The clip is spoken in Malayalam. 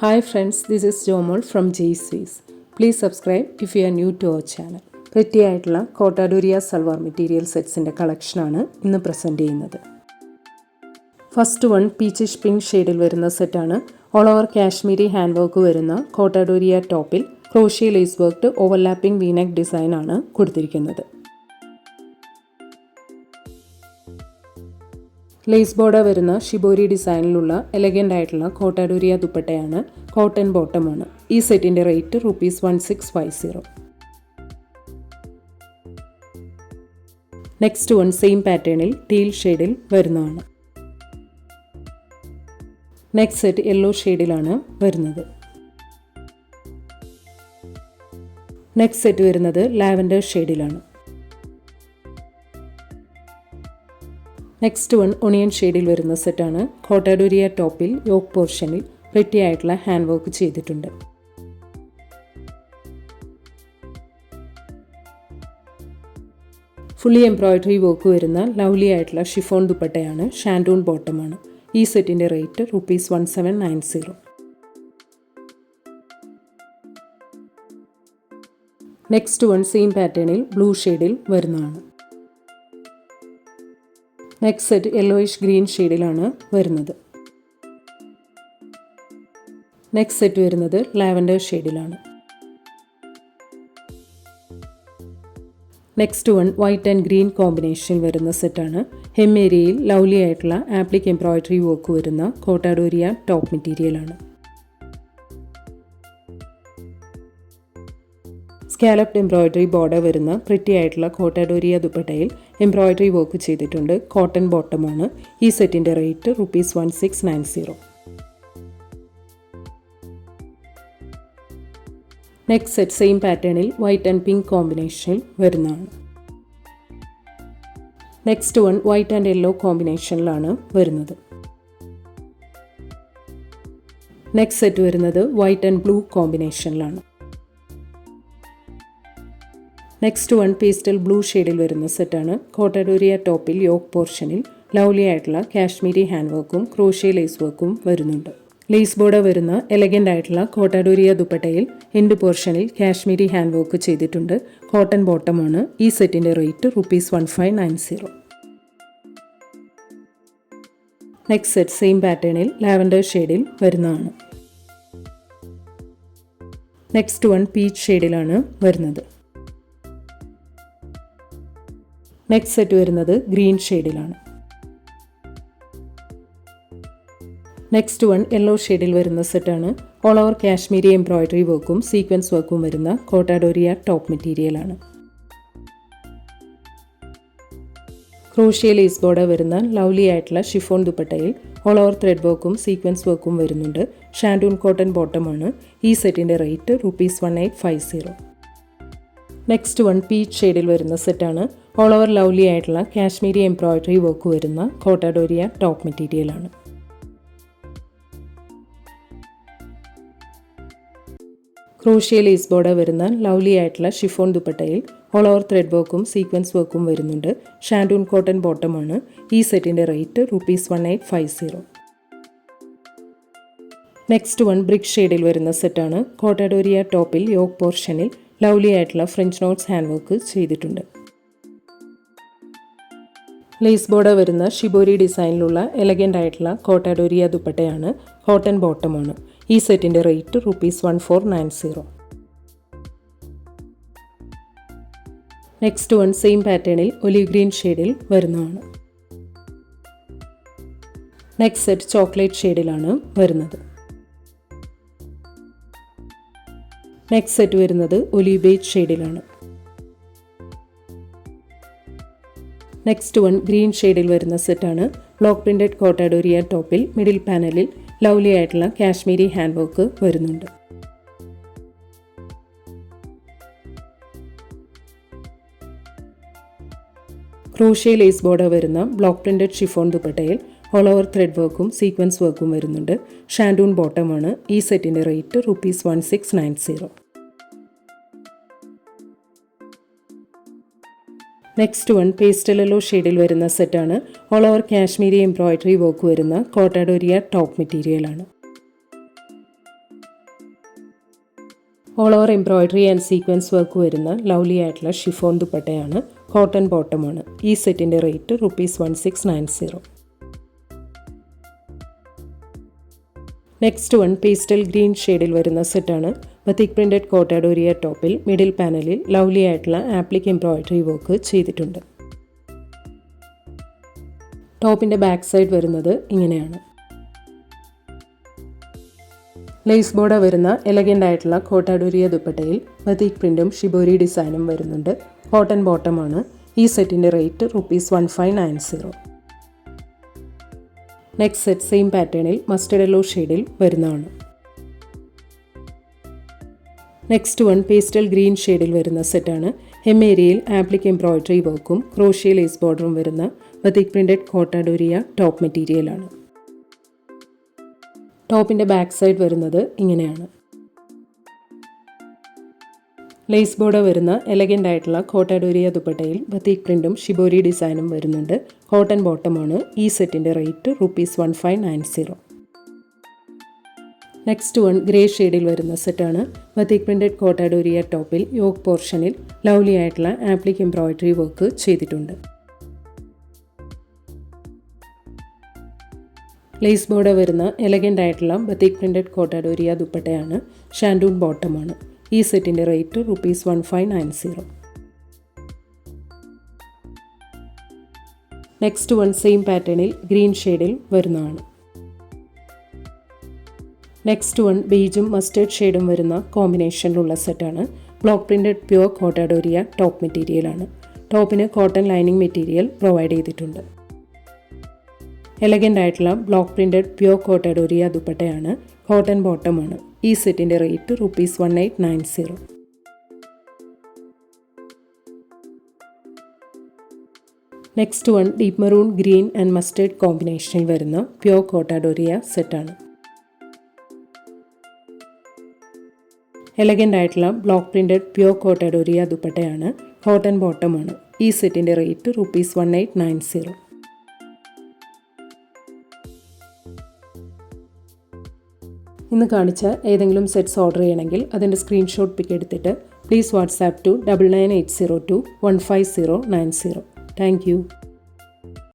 Hi friends, this is Jomol from JSWIS. Please subscribe if you are new to our channel. Pretty ആയിട്ടുള്ള കോട്ടാഡോരിയ സൽവാർ മെറ്റീരിയൽ സെറ്റ്സിൻ്റെ കളക്ഷനാണ് ഇന്ന് പ്രസൻറ്റ് ചെയ്യുന്നത്. ഫസ്റ്റ് വൺ പീച്ചിഷ് പിങ്ക് ഷെയ്ഡിൽ വരുന്ന സെറ്റാണ്. All over Kashmiri hand work വരുന്ന കോട്ടാഡോരിയ ടോപ്പിൽ crochet lace worked overlapping V neck design ആണ് കൊടുത്തിരിക്കുന്നത്. ലേസ് ബോർഡർ വരുന്ന ഷിബോരി ഡിസൈനിലുള്ള എലഗൻ്റ് ആയിട്ടുള്ള കോട്ടാഡോരിയ ദുപ്പട്ടയാണ്. കോട്ടൺ ബോട്ടമാണ്. ഈ സെറ്റിൻ്റെ റേറ്റ് ₹1650. നെക്സ്റ്റ് വൺ സെയിം പാറ്റേണിൽ ടീൽ ഷെയ്ഡിൽ വരുന്നതാണ്. നെക്സ്റ്റ് സെറ്റ് യെല്ലോ ഷെയ്ഡിലാണ് വരുന്നത്. നെക്സ്റ്റ് സെറ്റ് വരുന്നത് ലാവൻഡർ ഷെയ്ഡിലാണ്. നെക്സ്റ്റ് വൺ ഒണിയൻ ഷെയ്ഡിൽ വരുന്ന സെറ്റാണ്. കോട്ടാഡോരിയ ടോപ്പിൽ യോക്ക് പോർഷനിൽ പ്രിറ്റി ആയിട്ടുള്ള ഹാൻഡ് വർക്ക് ചെയ്തിട്ടുണ്ട്. ഫുള്ളി എംബ്രോയിഡറി വർക്ക് വരുന്ന ലവ്ലി ആയിട്ടുള്ള ഷിഫോൺ ദുപ്പട്ടയാണ്. ഷാൻഡൂൺ ബോട്ടമാണ്. ഈ സെറ്റിൻ്റെ റേറ്റ് ₹1790. നെക്സ്റ്റ് വൺ സെയിം പാറ്റേണിൽ ബ്ലൂ ഷെയ്ഡിൽ വരുന്നതാണ്. നെക്സ്റ്റ് സെറ്റ് യെല്ലോയിഷ് ഗ്രീൻ ഷെയ്ഡിലാണ് വരുന്നത്. നെക്സ്റ്റ് സെറ്റ് വരുന്നത് ലാവൻഡർ ഷെയ്ഡിലാണ്. Next one white and green കോമ്പിനേഷനിൽ വരുന്ന സെറ്റാണ്. ഹെം ഏരിയയിൽ ലവ്ലി ആയിട്ടുള്ള ആപ്ലിക് എംബ്രോയിഡറി വർക്ക് വരുന്ന കോട്ടാഡോരിയ ടോപ്പ് മെറ്റീരിയലാണ്. സ്കാലപ്ഡ് എംബ്രോയിഡറി ബോർഡർ വരുന്ന പ്രിറ്റി ആയിട്ടുള്ള കോട്ടാഡോരിയ ദുപ്പട്ടയിൽ എംബ്രോയിഡറി വർക്ക് ചെയ്തിട്ടുണ്ട്. കോട്ടൺ ബോട്ടമാണ്. ഈ സെറ്റിൻ്റെ റേറ്റ് ₹1690. നെക്സ്റ്റ് സെറ്റ് സെയിം പാറ്റേണിൽ വൈറ്റ് ആൻഡ് പിങ്ക് കോമ്പിനേഷനിൽ വരുന്നതാണ്. Next one white and yellow കോമ്പിനേഷനിലാണ് വരുന്നത്. നെക്സ്റ്റ് സെറ്റ് വരുന്നത് വൈറ്റ് ആൻഡ് ബ്ലൂ കോമ്പിനേഷനിലാണ്. നെക്സ്റ്റ് വൺ പേസ്റ്റൽ ബ്ലൂ ഷെയ്ഡിൽ വരുന്ന സെറ്റാണ്. കോട്ടാഡോരിയ ടോപ്പിൽ യോക്ക് പോർഷനിൽ ലവ്ലി ആയിട്ടുള്ള കാശ്മീരി ഹാൻഡ് വർക്കും ക്രോഷ്യ ലേസ് വർക്കും വരുന്നുണ്ട്. ലേസ് ബോർഡർ വരുന്ന എലഗൻ്റ് ആയിട്ടുള്ള കോട്ടാഡോരിയ ദുപ്പട്ടയിൽ എൻഡ് പോർഷനിൽ കാശ്മീരി ഹാൻഡ് വർക്ക് ചെയ്തിട്ടുണ്ട്. കോട്ടൺ ബോട്ടമാണ്. ഈ സെറ്റിൻ്റെ റേറ്റ് ₹1590. നെക്സ്റ്റ് സെറ്റ് സെയിം പാറ്റേണിൽ ലാവൻഡർ ഷെയ്ഡിൽ വരുന്നതാണ്. നെക്സ്റ്റ് വൺ പീച്ച് ഷെയ്ഡിലാണ് വരുന്നത്. നെക്സ്റ്റ് സെറ്റ് വരുന്നത് ഗ്രീൻ ഷെയ്ഡിലാണ്. നെക്സ്റ്റ് വൺ യെല്ലോ ഷെയ്ഡിൽ വരുന്ന സെറ്റാണ്. ഓൾ ഓവർ കാശ്മീരി എംബ്രോയിഡറി വർക്കും സീക്വൻസ് വർക്കും വരുന്ന കോട്ടാഡോരിയ ടോപ്പ് മെറ്റീരിയലാണ്. ക്രോഷ്യ ലേസ് ബോർഡർ വരുന്ന ലവ്ലി ആയിട്ടുള്ള ഷിഫോൺ ദുപ്പട്ടയിൽ ഓൾ ഓവർ ത്രെഡ് വർക്കും സീക്വൻസ് വർക്കും വരുന്നുണ്ട്. ഷാൻഡൂൺ കോട്ടൺ ബോട്ടമാണ്. ഈ സെറ്റിൻ്റെ റേറ്റ് ₹1850. നെക്സ്റ്റ് വൺ പീച്ച് ഷെയ്ഡിൽ വരുന്ന സെറ്റാണ്. ഓൾ ഓവർ ലവ്ലി ആയിട്ടുള്ള കാശ്മീരി എംബ്രോയിഡറി വർക്ക് വരുന്ന കോട്ടാഡോരിയ ടോപ്പ് മെറ്റീരിയലാണ്. ക്രോഷ്യ ലേസ് ബോർഡർ വരുന്ന ലവ്ലി ആയിട്ടുള്ള ഷിഫോൺ ദുപ്പട്ടയിൽ ഓൾ ഓവർ ത്രെഡ് വർക്കും സീക്വൻസ് വർക്കും വരുന്നുണ്ട്. ഷാൻഡൂൺ കോട്ടൺ ബോട്ടമാണ്. ഈ സെറ്റിൻ്റെ റേറ്റ് ₹1850. നെക്സ്റ്റ് വൺ ബ്രിക്ക് ഷെയ്ഡിൽ വരുന്ന സെറ്റാണ്. കോട്ടാഡോരിയ ടോപ്പിൽ യോക്ക് പോർഷനിൽ ലവ്ലി ആയിട്ടുള്ള ഫ്രഞ്ച് നോട്ട്സ് ഹാൻഡ് വർക്ക് ചെയ്തിട്ടുണ്ട്. ലേസ് ബോർഡർ വരുന്ന ഷിബോരി ഡിസൈനിലുള്ള എലഗൻ്റ് ആയിട്ടുള്ള കോട്ടാഡോരിയ ദുപ്പട്ടയാണ്. കോട്ടൺ ബോട്ടമാണ്. ഈ സെറ്റിൻ്റെ റേറ്റ് ₹1490. നെക്സ്റ്റ് വൺ സെയിം പാറ്റേണിൽ ഒലിവ് ഗ്രീൻ ഷെയ്ഡിൽ വരുന്നതാണ്. നെക്സ്റ്റ് സെറ്റ് ചോക്ലേറ്റ് ഷെയ്ഡിലാണ് വരുന്നത്. നെക്സ്റ്റ് സെറ്റ് വരുന്നത് ഒലിവ് ബേജ് ഷെയ്ഡിലാണ്. നെക്സ്റ്റ് വൺ ഗ്രീൻ ഷെയ്ഡിൽ വരുന്ന സെറ്റാണ്. ബ്ലോക്ക് പ്രിൻറ്റഡ് കോട്ടാഡോരിയ ടോപ്പിൽ മിഡിൽ പാനലിൽ ലവ്ലി ആയിട്ടുള്ള കാശ്മീരി ഹാൻഡ് വർക്ക് വരുന്നുണ്ട്. ക്രോഷ്യ ലേസ് ബോർഡർ വരുന്ന ബ്ലോക്ക് പ്രിൻറ്റഡ് ഷിഫോൺ ദുപ്പട്ടയിൽ ഓൾ ഓവർ ത്രെഡ് വർക്കും സീക്വൻസ് വർക്കും വരുന്നുണ്ട്. ഷാൻഡൂൺ ബോട്ടമാണ്. ഈ സെറ്റിൻ്റെ rate ₹1690. Next one pastel yellow ഷെയ്ഡിൽ വരുന്ന സെറ്റാണ്. All over Kashmiri embroidery work വരുന്ന കോട്ടാഡോരിയ ടോപ്പ് മെറ്റീരിയലാണ്. All over embroidery and sequence work വരുന്ന ലവ്ലി ആയിട്ടുള്ള ഷിഫോൺ ദുപ്പട്ടയാണ്. കോട്ടൺ ബോട്ടമാണ്. ഈ സെറ്റിൻ്റെ rate ₹1690. Next one pastel green ഷെയ്ഡിൽ വരുന്ന സെറ്റാണ്. ബത്തിക് പ്രിൻറ്റഡ് കോട്ടാഡോരിയ ടോപ്പിൽ മിഡിൽ പാനലിൽ ലവ്ലി ആയിട്ടുള്ള ആപ്ലിക് എംബ്രോയ്ഡറി വർക്ക് ചെയ്തിട്ടുണ്ട്. ടോപ്പിൻ്റെ ബാക്ക് സൈഡ് വരുന്നത് ഇങ്ങനെയാണ്. ലേസ് ബോർഡർ വരുന്ന എലഗൻ്റ് ആയിട്ടുള്ള കോട്ടാഡോരിയ ദുപ്പട്ടയിൽ ബത്തിക് പ്രിൻറ്റും ഷിബോരി ഡിസൈനും വരുന്നുണ്ട്. കോട്ടൺ ബോട്ടമാണ്. ഈ സെറ്റിൻ്റെ റേറ്റ് ₹1590. നെക്സ്റ്റ് സെറ്റ് സെയിം പാറ്റേണിൽ മസ്റ്റർഡ് യെല്ലോ ഷെയ്ഡിൽ വരുന്നതാണ്. നെക്സ്റ്റ് വൺ പേസ്റ്റൽ ഗ്രീൻ ഷെയ്ഡിൽ വരുന്ന സെറ്റാണ്. hem ഏരിയയിൽ ആപ്ലിക് എംബ്രോയ്ഡറി വർക്കും ക്രോഷ്യ ലേസ് ബോർഡറും വരുന്ന ബത്തിക് പ്രിൻറ്റഡ് കോട്ടാഡോരിയ ടോപ്പ് മെറ്റീരിയലാണ്. ടോപ്പിൻ്റെ ബാക്ക് സൈഡ് വരുന്നത് ഇങ്ങനെയാണ്. ലേസ് ബോർഡർ വരുന്ന എലഗൻ്റ് ആയിട്ടുള്ള കോട്ടാഡോരിയ ദുപ്പട്ടയിൽ ബത്തിക് പ്രിൻറ്റും ഷിബോരി ഡിസൈനും വരുന്നുണ്ട്. കോട്ടൺ ബോട്ടമാണ്. ഈ സെറ്റിൻ്റെ റേറ്റ് ₹1590. നെക്സ്റ്റ് വൺ ഗ്രേ ഷെയ്ഡിൽ വരുന്ന സെറ്റാണ്. ബത്തിക് പ്രിൻറ്റഡ് കോട്ടാഡോരിയ ടോപ്പിൽ യോക്ക് പോർഷനിൽ ലവ്ലി ആയിട്ടുള്ള ആപ്ലിക് എംബ്രോയ്ഡറി വർക്ക് ചെയ്തിട്ടുണ്ട്. ലേസ് ബോർഡർ വരുന്ന എലഗൻ്റ് ആയിട്ടുള്ള ബത്തിക് പ്രിൻറ്റഡ് കോട്ടാഡോരിയ ദുപ്പട്ടയാണ്. ഷാൻഡൂൺ ബോട്ടമാണ്. ഈ സെറ്റിൻ്റെ റേറ്റ് ₹1590. നെക്സ്റ്റ് വൺ സെയിം പാറ്റേണിൽ ഗ്രീൻ ഷെയ്ഡിൽ വരുന്നതാണ്. നെക്സ്റ്റ് വൺ ബീജും മസ്റ്റേർഡ് ഷെയ്ഡും വരുന്ന കോമ്പിനേഷനിലുള്ള സെറ്റാണ്. Block printed pure Kota Doria top മെറ്റീരിയലാണ്. ടോപ്പിന് കോട്ടൺ ലൈനിങ് മെറ്റീരിയൽ പ്രൊവൈഡ് ചെയ്തിട്ടുണ്ട്. എലഗൻ്റ് ആയിട്ടുള്ള ബ്ലോക്ക് പ്രിൻറ്റഡ് പ്യുവർ കോട്ടാഡോരിയ ദുപ്പട്ടയാണ്. കോട്ടൺ ബോട്ടമാണ്. ഈ സെറ്റിൻ്റെ rate ₹1890. Next one deep maroon green and mustard കോമ്പിനേഷനിൽ വരുന്ന പ്യുവർ കോട്ടാഡോരിയ സെറ്റാണ്. എലഗൻ്റ് ആയിട്ടുള്ള ബ്ലോക്ക് പ്രിൻറ്റഡ് പ്യുവർ കോട്ടാഡോരിയ ദുപ്പട്ടയാണ്. കോട്ടൺ ബോട്ടമാണ്. ഈ സെറ്റിൻ്റെ റേറ്റ് ₹1890. ഇന്ന് കാണിച്ച ഏതെങ്കിലും സെറ്റ്സ് ഓർഡർ ചെയ്യണമെങ്കിൽ അതിൻ്റെ സ്ക്രീൻഷോട്ട് പിക്ക് എടുത്തിട്ട് please WhatsApp to 9980215090. Thank U.